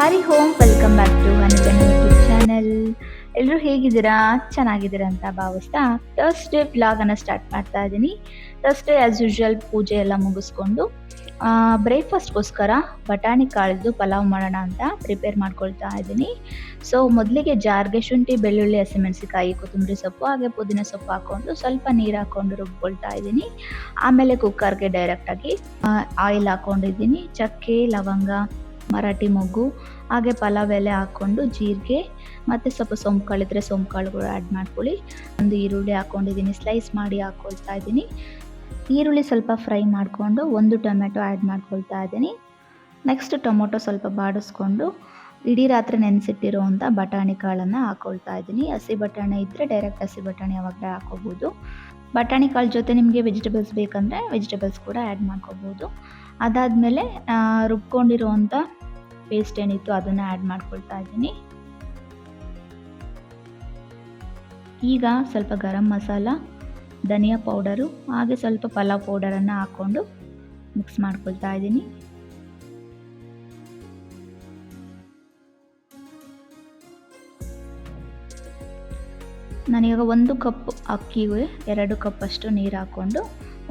Hari Om welcome back to ಹನಿಗನ್ YouTube channel. ಎಲ್ಲರೂ ಹೇಗಿದ್ದೀರಾ? ಚೆನ್ನಾಗಿದ್ದೀರಾ ಅಂತ ಭಾವಿಸ್ತಾ ಥರ್ಸ್ಡೇ ವ್ಲಾಗ್ ಅನ್ನ ಸ್ಟಾರ್ಟ್ ಮಾಡ್ತಾ ಇದ್ದೀನಿ. ಥರ್ಸ್ಡೇ ಆಸ್ ಯೂಶುವಲ್ ಪೂಜೆ ಎಲ್ಲ ಮುಗಿಸ್ಕೊಂಡು ಬ್ರೇಕ್ಫಾಸ್ಟ್ಗೋಸ್ಕರ ಬಟಾಣಿ ಕಾಳಿದ್ದು ಪಲಾವ್ ಮಾಡೋಣ ಅಂತ ಪ್ರಿಪೇರ್ ಮಾಡ್ಕೊಳ್ತಾ ಇದ್ದೀನಿ. ಸೊ ಮೊದಲಿಗೆ ಜಾರ್ಗೆ ಶುಂಠಿ, ಬೆಳ್ಳುಳ್ಳಿ, ಹಸಿಮೆಣಸಿಕಾಯಿ, ಕೊತ್ತಂಬರಿ ಸೊಪ್ಪು ಹಾಗೆ ಪುದೀನ ಸೊಪ್ಪು ಹಾಕೊಂಡು ಸ್ವಲ್ಪ ನೀರು ಹಾಕೊಂಡು ರುಬ್ಕೊಳ್ತಾ ಇದ್ದೀನಿ. ಆಮೇಲೆ ಕುಕ್ಕರ್ಗೆ ಡೈರೆಕ್ಟಾಗಿ ಆಯಿಲ್ ಹಾಕೊಂಡಿದ್ದೀನಿ. ಚಕ್ಕೆ, ಲವಂಗ, ಮರಾಠಿ ಮೊಗ್ಗು ಹಾಗೆ ಪಲಾವ್ ಎಲೆ ಹಾಕ್ಕೊಂಡು ಜೀರಿಗೆ ಮತ್ತು ಸ್ವಲ್ಪ ಸೋಂಪು ಕಾಳಿದ್ರೆ ಸೋಂಪು ಕಾಳುಗಳು ಆ್ಯಡ್ ಮಾಡ್ಕೊಳ್ಳಿ. ಒಂದು ಈರುಳ್ಳಿ ಹಾಕ್ಕೊಂಡಿದ್ದೀನಿ, ಸ್ಲೈಸ್ ಮಾಡಿ ಹಾಕ್ಕೊಳ್ತಾ ಇದ್ದೀನಿ. ಈರುಳ್ಳಿ ಸ್ವಲ್ಪ ಫ್ರೈ ಮಾಡಿಕೊಂಡು ಒಂದು ಟೊಮೆಟೊ ಆ್ಯಡ್ ಮಾಡ್ಕೊಳ್ತಾ ಇದ್ದೀನಿ. ನೆಕ್ಸ್ಟ್ ಟೊಮೊಟೊ ಸ್ವಲ್ಪ ಬಾಡಿಸ್ಕೊಂಡು ಇಡೀ ರಾತ್ರಿ ನೆನೆಸಿಟ್ಟಿರೋವಂಥ ಬಟಾಣಿ ಕಾಳನ್ನು ಹಾಕ್ಕೊಳ್ತಾ ಇದ್ದೀನಿ. ಹಸಿ ಬಟಾಣಿ ಇದ್ದರೆ ಡೈರೆಕ್ಟ್ ಹಸಿ ಬಟಾಣಿ ಯಾವಾಗಲೇ ಹಾಕೋಬೋದು. ಬಟಾಣಿ ಕಾಳು ಜೊತೆ ನಿಮಗೆ ವೆಜಿಟೇಬಲ್ಸ್ ಬೇಕಂದರೆ ವೆಜಿಟೇಬಲ್ಸ್ ಕೂಡ ಆ್ಯಡ್ ಮಾಡ್ಕೋಬೋದು. ಅದಾದಮೇಲೆ ರುಬ್ಕೊಂಡಿರೋವಂಥ ಪೇಸ್ಟ್ ಏನಿತ್ತು ಅದನ್ನು ಆ್ಯಡ್ ಮಾಡ್ಕೊಳ್ತಾ ಇದ್ದೀನಿ. ಈಗ ಸ್ವಲ್ಪ ಗರಂ ಮಸಾಲ, ಧನಿಯಾ ಪೌಡರು ಹಾಗೆ ಸ್ವಲ್ಪ ಪಲಾವ್ ಪೌಡರನ್ನು ಹಾಕ್ಕೊಂಡು ಮಿಕ್ಸ್ ಮಾಡ್ಕೊಳ್ತಾ ಇದ್ದೀನಿ. ನಾನೀಗ 1 ಕಪ್ ಅಕ್ಕಿಗೆ 2 ಕಪ್ ಅಷ್ಟು ನೀರು ಹಾಕ್ಕೊಂಡು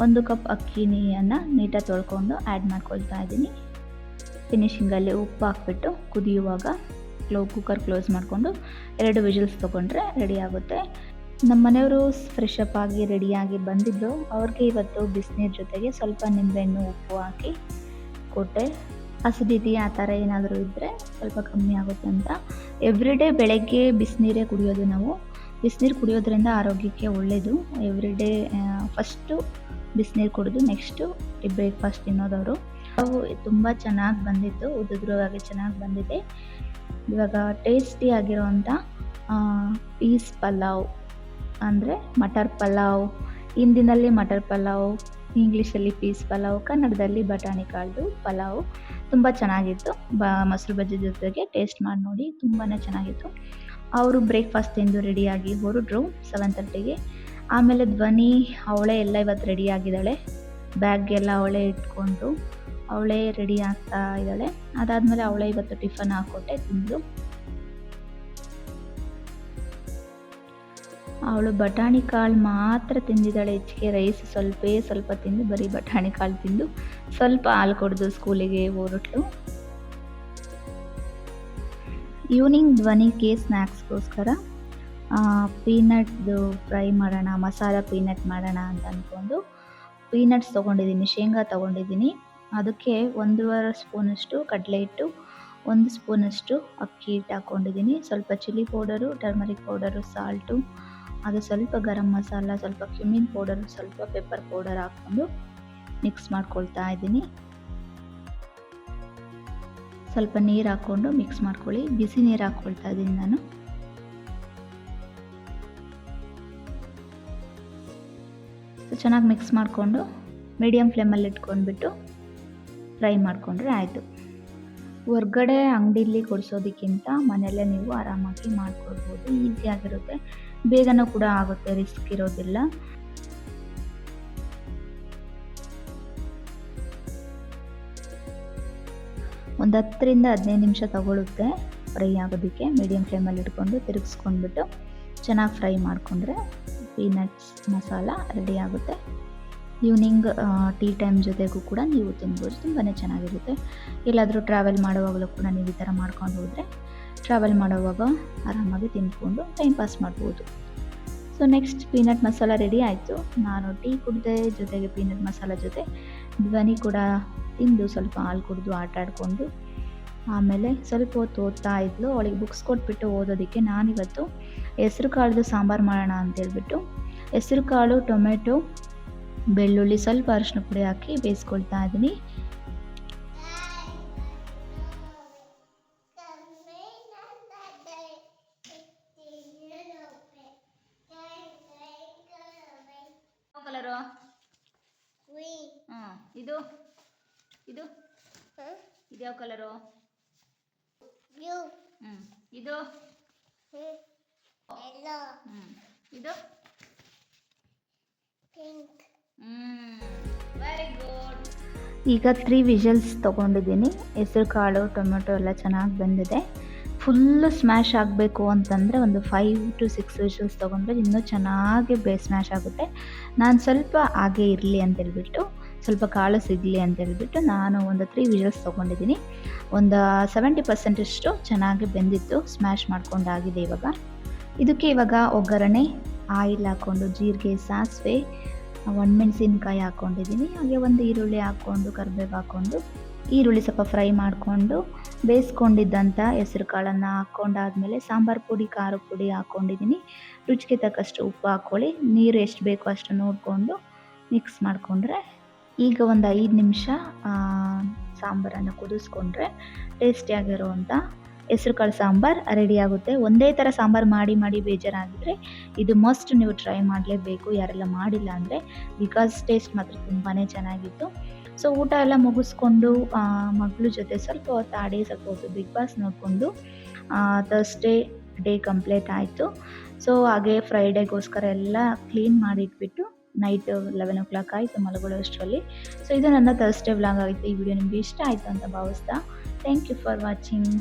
1 ಕಪ್ ಅಕ್ಕಿಯನ್ನು ನೀಟಾಗಿ ತೊಳ್ಕೊಂಡು ಆ್ಯಡ್ ಮಾಡ್ಕೊಳ್ತಾ ಇದ್ದೀನಿ. ಫಿನಿಶಿಂಗಲ್ಲಿ ಉಪ್ಪು ಹಾಕ್ಬಿಟ್ಟು ಕುದಿಯುವಾಗ ಕುಕ್ಕರ್ ಕ್ಲೋಸ್ ಮಾಡಿಕೊಂಡು 2 ವಿಜಿಲ್ಸ್ ತೊಗೊಂಡ್ರೆ ರೆಡಿ ಆಗುತ್ತೆ. ನಮ್ಮ ಮನೆಯವರು ಫ್ರೆಶ್ ಅಪ್ ಆಗಿ ರೆಡಿಯಾಗಿ ಬಂದಿದ್ದರು. ಅವ್ರಿಗೆ ಇವತ್ತು ಬಿಸಿನೀರು ಜೊತೆಗೆ ಸ್ವಲ್ಪ ನಿಂಬೆಹಣ್ಣು, ಉಪ್ಪು ಹಾಕಿ ಕೊಟ್ಟೆ. ಅಸಿಡಿಟಿ ಆ ಥರ ಏನಾದರೂ ಇದ್ದರೆ ಸ್ವಲ್ಪ ಕಮ್ಮಿ ಆಗುತ್ತೆ ಅಂತ. ಎವ್ರಿಡೇ ಬೆಳಗ್ಗೆ ಬಿಸಿನೀರೇ ಕುಡಿಯೋದು ನಾವು. ಬಿಸಿನೀರು ಕುಡಿಯೋದ್ರಿಂದ ಆರೋಗ್ಯಕ್ಕೆ ಒಳ್ಳೆಯದು. ಎವ್ರಿಡೇ ಫಸ್ಟು ಬಿಸಿನೀರು ಕುಡಿದು ನೆಕ್ಸ್ಟು ಬ್ರೇಕ್ಫಾಸ್ಟ್ ತಿನ್ನೋದವರು. ಅವು ತುಂಬ ಚೆನ್ನಾಗಿ ಬಂದಿತ್ತು, ಉದುದ್ರವಾಗಿ ಚೆನ್ನಾಗಿ ಬಂದಿದೆ. ಇವಾಗ ಟೇಸ್ಟಿ ಆಗಿರೋವಂಥ ಪೀಸ್ ಪಲಾವ್ ಅಂದರೆ ಮಟರ್ ಪಲಾವ್, ಹಿಂದಿನಲ್ಲಿ ಮಟರ್ ಪಲಾವ್, ಇಂಗ್ಲೀಷಲ್ಲಿ ಪೀಸ್ ಪಲಾವ್, ಕನ್ನಡದಲ್ಲಿ ಬಟಾಣಿ ಕಾಳ್ದು ಪಲಾವ್ ತುಂಬ ಚೆನ್ನಾಗಿತ್ತು. ಮೊಸರು ಬಜ್ಜಿ ಜೊತೆಗೆ ಟೇಸ್ಟ್ ಮಾಡಿ ನೋಡಿ, ತುಂಬಾ ಚೆನ್ನಾಗಿತ್ತು. ಅವರು ಬ್ರೇಕ್ಫಾಸ್ಟ್ ತಿಂದು ರೆಡಿಯಾಗಿ ಹೊರಟ್ರು 7:30ಗೆ. ಆಮೇಲೆ ಧ್ವನಿ ಅವಳೇ ಎಲ್ಲ ಇವತ್ತು ರೆಡಿಯಾಗಿದ್ದಾಳೆ. ಬ್ಯಾಗ್ಗೆಲ್ಲ ಅವಳೇ ಇಟ್ಕೊಂಡು ಅವಳೇ ರೆಡಿ ಆಗ್ತಾ ಇದ್ದಾಳೆ. ಅದಾದಮೇಲೆ ಅವಳೇ ಇವತ್ತು ಟಿಫನ್ ಹಾಕ್ಕೊಟ್ಟೆ ತಿಂದು. ಅವಳು ಬಟಾಣಿ ಕಾಳು ಮಾತ್ರ ತಿಂದಿದ್ದಾಳೆ, ಹೆಚ್ಚಿಗೆ ರೈಸ್ ಸ್ವಲ್ಪ ತಿಂದು ಬರೀ ಬಟಾಣಿ ಕಾಳು ತಿಂದು ಸ್ವಲ್ಪ ಹಾಲು ಕುಡಿದು ಸ್ಕೂಲಿಗೆ ಹೊರಟ್ಲು. ಈವ್ನಿಂಗ್ ಧ್ವನಿಗೆ ಸ್ನ್ಯಾಕ್ಸ್ಗೋಸ್ಕರ ಪೀನಟ್ದು ಫ್ರೈ ಮಾಡೋಣ, ಮಸಾಲ ಪೀನಟ್ ಮಾಡೋಣ ಅಂತ ಅಂದ್ಕೊಂಡು ಪೀನಟ್ಸ್ ತೊಗೊಂಡಿದ್ದೀನಿ, ಶೇಂಗಾ ತೊಗೊಂಡಿದ್ದೀನಿ. ಅದಕ್ಕೆ 1.5 ಸ್ಪೂನಷ್ಟು ಕಡಲೆ ಹಿಟ್ಟು, 1 ಸ್ಪೂನಷ್ಟು ಅಕ್ಕಿ ಹಿಟ್ಟು ಹಾಕ್ಕೊಂಡಿದ್ದೀನಿ. ಸ್ವಲ್ಪ chilli powder, turmeric powder, salt, ಅದು ಸ್ವಲ್ಪ ಗರಂ ಮಸಾಲ, ಸ್ವಲ್ಪ ಕ್ಯುಮಿನ್ ಪೌಡರು, ಸ್ವಲ್ಪ ಪೆಪ್ಪರ್ ಪೌಡರ್ ಹಾಕ್ಕೊಂಡು ಮಿಕ್ಸ್ ಮಾಡ್ಕೊಳ್ತಾ ಇದ್ದೀನಿ. ಸ್ವಲ್ಪ ನೀರು ಹಾಕ್ಕೊಂಡು ಮಿಕ್ಸ್ ಮಾಡ್ಕೊಳ್ಳಿ. ಬಿಸಿ ನೀರು ಹಾಕ್ಕೊಳ್ತಾ ಇದ್ದೀನಿ ನಾನು. ಚೆನ್ನಾಗಿ ಮಿಕ್ಸ್ ಮಾಡಿಕೊಂಡು ಮೀಡಿಯಮ್ ಫ್ಲೇಮಲ್ಲಿ ಇಟ್ಕೊಂಡ್ಬಿಟ್ಟು ಫ್ರೈ ಮಾಡಿಕೊಂಡ್ರೆ ಆಯಿತು. ಹೊರ್ಗಡೆ ಅಂಗಡಿಲಿ ಕೊಡಿಸೋದಕ್ಕಿಂತ ಮನೆಯಲ್ಲೇ ನೀವು ಆರಾಮಾಗಿ ಮಾಡ್ಕೊಳ್ಬೋದು. ಈಸಿಯಾಗಿರುತ್ತೆ, ಬೇಗನೂ ಕೂಡ ಆಗುತ್ತೆ, ರಿಸ್ಕ್ ಇರೋದಿಲ್ಲ. ಒಂದು 10ರಿಂದ 15 ನಿಮಿಷ ತಗೊಳ್ಳುತ್ತೆ ಫ್ರೈ ಆಗೋದಕ್ಕೆ. ಮೀಡಿಯಮ್ ಫ್ಲೇಮಲ್ಲಿ ಇಟ್ಕೊಂಡು ತಿರುಗಿಸ್ಕೊಂಡ್ಬಿಟ್ಟು ಚೆನ್ನಾಗಿ ಫ್ರೈ ಮಾಡಿಕೊಂಡ್ರೆ ಪೀನಟ್ಸ್ ಮಸಾಲ ರೆಡಿ ಆಗುತ್ತೆ. ಈವ್ನಿಂಗ್ ಟೀ ಟೈಮ್ ಜೊತೆಗೂ ಕೂಡ ನೀವು ತಿನ್ಬೋದು, ತುಂಬಾ ಚೆನ್ನಾಗಿರುತ್ತೆ. ಎಲ್ಲಾದರೂ ಟ್ರಾವೆಲ್ ಮಾಡುವಾಗಲೂ ಕೂಡ ನೀವು ಈ ಥರ ಮಾಡ್ಕೊಂಡು ಹೋದರೆ ಟ್ರಾವೆಲ್ ಮಾಡುವಾಗ ಆರಾಮಾಗಿ ತಿಂದ್ಕೊಂಡು ಟೈಮ್ ಪಾಸ್ ಮಾಡ್ಬೋದು. So next peanut masala ready ಆಯಿತು. ನಾನು ಟೀ ಕುಡಿದೆ, ಜೊತೆಗೆ ಪೀನಟ್ ಮಸಾಲ ಜೊತೆ ಧ್ವನಿ ಕೂಡ ತಿಂದು ಸ್ವಲ್ಪ ಹಾಲು ಕುಡಿದು ಆಟ ಆಡಿಕೊಂಡು ಆಮೇಲೆ ಸ್ವಲ್ಪ ಹೊತ್ತು ಓದ್ತಾ ಇದ್ಲು. ಅವಳಿಗೆ ಬುಕ್ಸ್ ಕೊಟ್ಬಿಟ್ಟು ಓದೋದಕ್ಕೆ ನಾನಿವತ್ತು ಹೆಸ್ರು ಕಾಳ್ದು ಸಾಂಬಾರು ಮಾಡೋಣ ಅಂತೇಳ್ಬಿಟ್ಟು ಹೆಸ್ರು ಕಾಳು, ಟೊಮೆಟೊ, ಬೆಳ್ಳುಳ್ಳಿ, ಸ್ವಲ್ಪ ಅರಿಶಿನ ಪುಡಿ ಹಾಕಿ ಬೇಯಿಸ್ಕೊಳ್ತಾ ಇದ್ದೀನಿ. ಕಲರು ಇದು ಇದು ಇದ್ಯಾವ ಕಲರು? ಇದು ಇದು ಪಿಂಕ್. Very good. ಈಗ 3 ವಿಷಲ್ಸ್ ತೊಗೊಂಡಿದ್ದೀನಿ. ಹೆಸರು ಕಾಳು, ಟೊಮೆಟೊ ಎಲ್ಲ ಚೆನ್ನಾಗಿ ಬೆಂದಿದೆ. ಫುಲ್ಲು ಸ್ಮ್ಯಾಶ್ ಆಗಬೇಕು ಅಂತಂದರೆ ಒಂದು 5 to 6 ವಿಷಲ್ಸ್ ತೊಗೊಂಡ್ರೆ ಇನ್ನೂ ಚೆನ್ನಾಗಿ ಸ್ಮ್ಯಾಶ್ ಆಗುತ್ತೆ. ನಾನು ಸ್ವಲ್ಪ ಹಾಗೆ ಇರಲಿ ಅಂತೇಳ್ಬಿಟ್ಟು, ಸ್ವಲ್ಪ ಕಾಳು ಸಿಗಲಿ ಅಂತೇಳ್ಬಿಟ್ಟು ನಾನು ಒಂದು 3 ವಿಷಲ್ಸ್ ತೊಗೊಂಡಿದ್ದೀನಿ. ಒಂದು 70% ಚೆನ್ನಾಗಿ ಬೆಂದಿತ್ತು, ಸ್ಮ್ಯಾಶ್ ಮಾಡ್ಕೊಂಡಾಗಿದೆ ಇವಾಗ. ಇದಕ್ಕೆ ಇವಾಗ ಒಗ್ಗರಣೆ, ಆಯಿಲ್ ಹಾಕ್ಕೊಂಡು ಜೀರಿಗೆ, ಸಾಸಿವೆ, ಒಣಮೆಣಸಿನ್ಕಾಯಿ ಹಾಕ್ಕೊಂಡಿದ್ದೀನಿ. ಹಾಗೆ ಒಂದು ಈರುಳ್ಳಿ ಹಾಕ್ಕೊಂಡು, ಕರಿಬೇವು ಹಾಕ್ಕೊಂಡು, ಈರುಳ್ಳಿ ಸ್ವಲ್ಪ ಫ್ರೈ ಮಾಡಿಕೊಂಡು ಬೇಯಿಸ್ಕೊಂಡಿದ್ದಂಥ ಹೆಸರು ಕಾಳನ್ನು ಹಾಕ್ಕೊಂಡಾದ್ಮೇಲೆ ಸಾಂಬಾರು ಪುಡಿ, ಖಾರದ ಪುಡಿ ಹಾಕ್ಕೊಂಡಿದ್ದೀನಿ. ರುಚಿಗೆ ತಕ್ಕಷ್ಟು ಉಪ್ಪು ಹಾಕ್ಕೊಳ್ಳಿ. ನೀರು ಎಷ್ಟು ಬೇಕೋ ಅಷ್ಟು ನೋಡಿಕೊಂಡು ಮಿಕ್ಸ್ ಮಾಡಿಕೊಂಡ್ರೆ, ಈಗ ಒಂದು 5 ನಿಮಿಷ ಸಾಂಬಾರನ್ನು ಕುದಿಸ್ಕೊಂಡ್ರೆ ಟೇಸ್ಟಿಯಾಗಿರುವಂಥ ಹೆಸರು ಕಾಳು ಸಾಂಬಾರು ರೆಡಿ ಆಗುತ್ತೆ. ಒಂದೇ ಥರ ಸಾಂಬಾರು ಮಾಡಿ ಬೇಜಾರಾಗಿದ್ದರೆ ಇದು ಮಸ್ಟ್ ನೀವು ಟ್ರೈ ಮಾಡಲೇಬೇಕು, ಯಾರೆಲ್ಲ ಮಾಡಿಲ್ಲ ಅಂದರೆ, ಬಿಕಾಸ್ ಟೇಸ್ಟ್ ಮಾತ್ರ ತುಂಬಾ ಚೆನ್ನಾಗಿತ್ತು. ಸೊ ಊಟ ಎಲ್ಲ ಮುಗಿಸ್ಕೊಂಡು ಮಗಳ ಜೊತೆ ಸ್ವಲ್ಪ ಹೊತ್ತು ಆಡಿ, ಸ್ವಲ್ಪ ಹೊತ್ತು ಬಿಗ್ ಬಾಸ್ ನೋಡಿಕೊಂಡು ಥರ್ಸ್ಡೇ ಡೇ ಕಂಪ್ಲೀಟ್ ಆಯಿತು. ಸೊ ಹಾಗೆ ಫ್ರೈಡೇಗೋಸ್ಕರ ಎಲ್ಲ ಕ್ಲೀನ್ ಮಾಡಿಟ್ಬಿಟ್ಟು ನೈಟ್ 11 o'clock ಆಯಿತು ಮಲಗೊಳ್ಳೋ ಅಷ್ಟರಲ್ಲಿ. ಸೊ ಇದು ನನ್ನ ಥರ್ಸ್ಡೇ ವ್ಲಾಗ್ ಆಗಿತ್ತು. ಈ ವಿಡಿಯೋ ನಿಮಗೆ ಇಷ್ಟ ಆಯಿತು ಅಂತ ಭಾವಿಸ್ತಾ, ಥ್ಯಾಂಕ್ ಯು ಫಾರ್ ವಾಚಿಂಗ್.